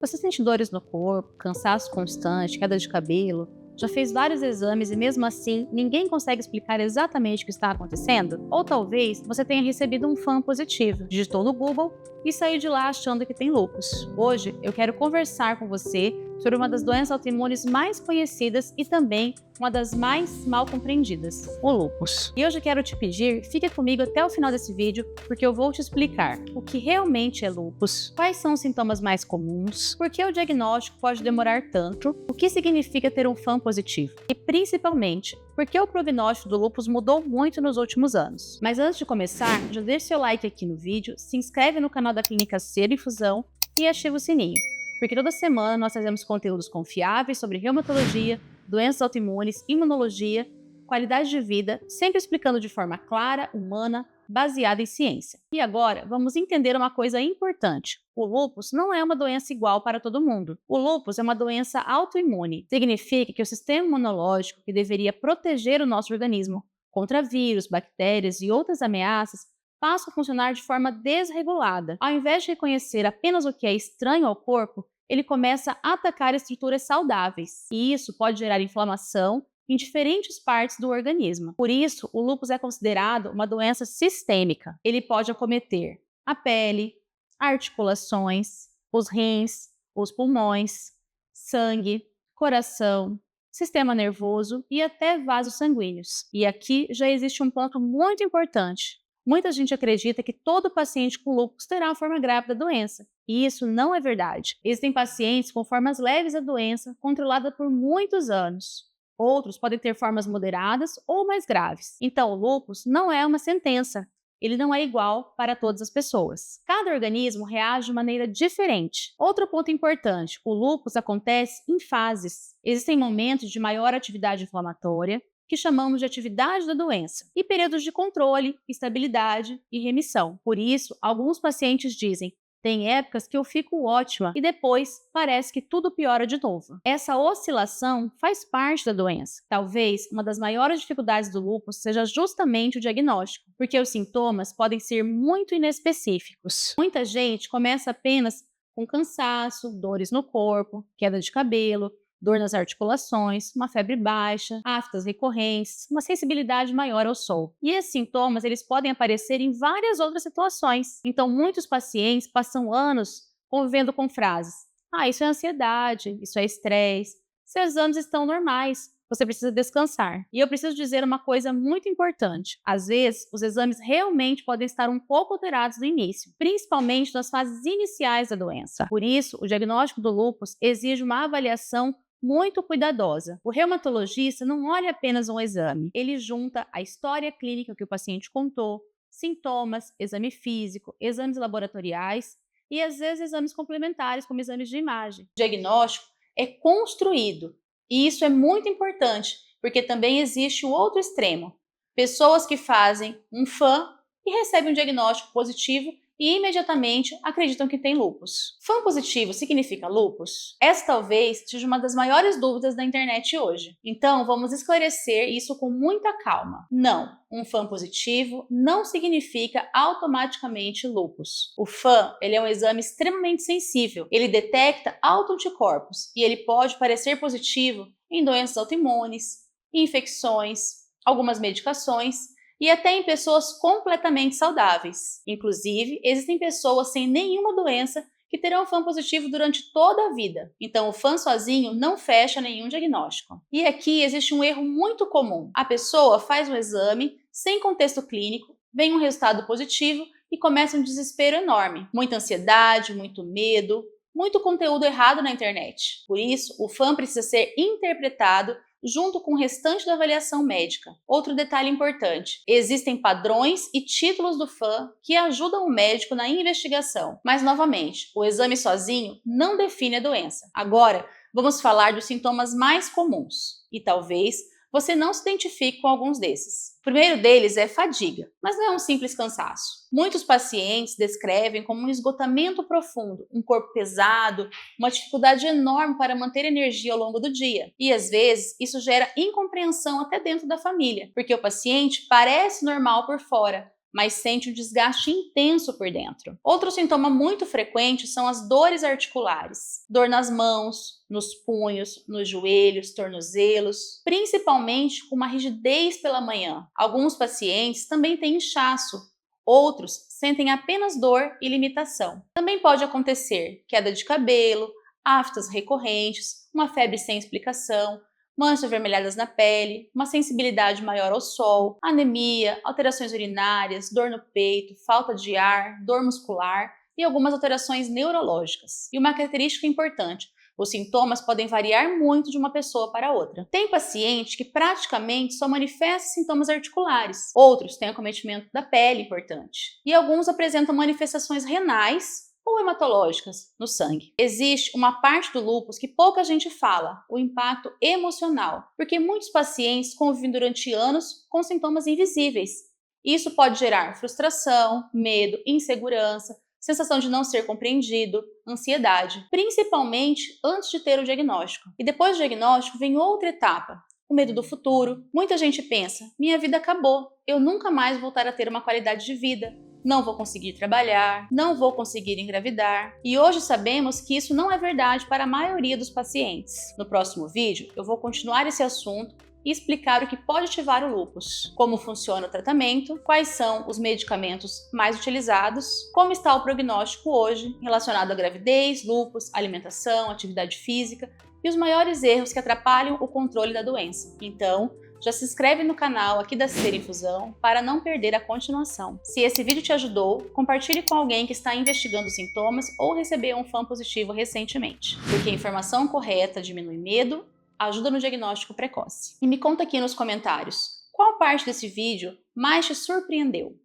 Você sente dores no corpo, cansaço constante, queda de cabelo? Já fez vários exames e mesmo assim ninguém consegue explicar exatamente o que está acontecendo? Ou talvez você tenha recebido um FAM positivo, digitou no Google e saiu de lá achando que tem lúpus. Hoje eu quero conversar com você sobre uma das doenças autoimunes mais conhecidas e também uma das mais mal compreendidas, o lúpus. E hoje eu quero te pedir, fique comigo até o final desse vídeo, porque eu vou te explicar o que realmente é lúpus, quais são os sintomas mais comuns, por que o diagnóstico pode demorar tanto, o que significa ter um FAM positivo e, principalmente, por que o prognóstico do lúpus mudou muito nos últimos anos. Mas antes de começar, já deixa seu like aqui no vídeo, se inscreve no canal da Clínica Cero Infusão e ativa o sininho, porque toda semana nós trazemos conteúdos confiáveis sobre reumatologia, doenças autoimunes, imunologia, qualidade de vida, sempre explicando de forma clara, humana, baseada em ciência. E agora, vamos entender uma coisa importante. O lúpus não é uma doença igual para todo mundo. O lúpus é uma doença autoimune. Significa que o sistema imunológico, que deveria proteger o nosso organismo contra vírus, bactérias e outras ameaças, passa a funcionar de forma desregulada. Ao invés de reconhecer apenas o que é estranho ao corpo, ele começa a atacar estruturas saudáveis. E isso pode gerar inflamação em diferentes partes do organismo. Por isso, o lúpus é considerado uma doença sistêmica. Ele pode acometer a pele, articulações, os rins, os pulmões, sangue, coração, sistema nervoso e até vasos sanguíneos. E aqui já existe um ponto muito importante. Muita gente acredita que todo paciente com lúpus terá a forma grave da doença. E isso não é verdade. Existem pacientes com formas leves da doença, controlada por muitos anos. Outros podem ter formas moderadas ou mais graves. Então, o lúpus não é uma sentença. Ele não é igual para todas as pessoas. Cada organismo reage de maneira diferente. Outro ponto importante, o lúpus acontece em fases. Existem momentos de maior atividade inflamatória, que chamamos de atividade da doença, e períodos de controle, estabilidade e remissão. Por isso, alguns pacientes dizem: tem épocas que eu fico ótima e depois parece que tudo piora de novo. Essa oscilação faz parte da doença. Talvez uma das maiores dificuldades do lúpus seja justamente o diagnóstico, porque os sintomas podem ser muito inespecíficos. Muita gente começa apenas com cansaço, dores no corpo, queda de cabelo, dor nas articulações, uma febre baixa, aftas recorrentes, uma sensibilidade maior ao sol. E esses sintomas eles podem aparecer em várias outras situações. Então, muitos pacientes passam anos convivendo com frases: "Ah, isso é ansiedade, isso é estresse, seus exames estão normais, você precisa descansar". E eu preciso dizer uma coisa muito importante. Às vezes, os exames realmente podem estar um pouco alterados no início, principalmente nas fases iniciais da doença. Por isso, o diagnóstico do lúpus exige uma avaliação muito cuidadosa. O reumatologista não olha apenas um exame, ele junta a história clínica que o paciente contou, sintomas, exame físico, exames laboratoriais e às vezes exames complementares, como exames de imagem. O diagnóstico é construído e isso é muito importante, porque também existe o outro extremo. Pessoas que fazem um FAM e recebem um diagnóstico positivo e imediatamente acreditam que tem lúpus. FAM positivo significa lúpus? Essa talvez seja uma das maiores dúvidas da internet hoje. Então, vamos esclarecer isso com muita calma. Não, um FAM positivo não significa automaticamente lúpus. O FAM, ele é um exame extremamente sensível. Ele detecta autoanticorpos e ele pode parecer positivo em doenças autoimunes, infecções, algumas medicações, e até em pessoas completamente saudáveis. Inclusive, existem pessoas sem nenhuma doença que terão FAM positivo durante toda a vida. Então, o FAM sozinho não fecha nenhum diagnóstico. E aqui existe um erro muito comum. A pessoa faz um exame sem contexto clínico, vem um resultado positivo e começa um desespero enorme. Muita ansiedade, muito medo, muito conteúdo errado na internet. Por isso, o FAM precisa ser interpretado junto com o restante da avaliação médica. Outro detalhe importante: existem padrões e títulos do FAM que ajudam o médico na investigação. Mas, novamente, o exame sozinho não define a doença. Agora, vamos falar dos sintomas mais comuns. E talvez você não se identifique com alguns desses. O primeiro deles é fadiga, mas não é um simples cansaço. Muitos pacientes descrevem como um esgotamento profundo, um corpo pesado, uma dificuldade enorme para manter energia ao longo do dia. E às vezes isso gera incompreensão até dentro da família, porque o paciente parece normal por fora, mas sente um desgaste intenso por dentro. Outro sintoma muito frequente são as dores articulares. Dor nas mãos, nos punhos, nos joelhos, tornozelos, principalmente com uma rigidez pela manhã. Alguns pacientes também têm inchaço. Outros sentem apenas dor e limitação. Também pode acontecer queda de cabelo, aftas recorrentes, uma febre sem explicação, manchas avermelhadas na pele, uma sensibilidade maior ao sol, anemia, alterações urinárias, dor no peito, falta de ar, dor muscular e algumas alterações neurológicas. E uma característica importante: os sintomas podem variar muito de uma pessoa para outra. Tem paciente que praticamente só manifesta sintomas articulares, outros têm acometimento da pele importante, e alguns apresentam manifestações renais ou hematológicas no sangue. Existe uma parte do lúpus que pouca gente fala, o impacto emocional, porque muitos pacientes convivem durante anos com sintomas invisíveis. Isso pode gerar frustração, medo, insegurança, sensação de não ser compreendido, ansiedade, principalmente antes de ter o diagnóstico. E depois do diagnóstico vem outra etapa, o medo do futuro. Muita gente pensa: minha vida acabou, eu nunca mais vou voltar a ter uma qualidade de vida. Não vou conseguir trabalhar, não vou conseguir engravidar. E hoje sabemos que isso não é verdade para a maioria dos pacientes. No próximo vídeo, eu vou continuar esse assunto e explicar o que pode ativar o lúpus, como funciona o tratamento, quais são os medicamentos mais utilizados, como está o prognóstico hoje relacionado à gravidez, lúpus, alimentação, atividade física e os maiores erros que atrapalham o controle da doença. Então, já se inscreve no canal aqui da Ser Infusão para não perder a continuação. Se esse vídeo te ajudou, compartilhe com alguém que está investigando os sintomas ou recebeu um FAM positivo recentemente, porque a informação correta diminui medo, ajuda no diagnóstico precoce. E me conta aqui nos comentários, qual parte desse vídeo mais te surpreendeu?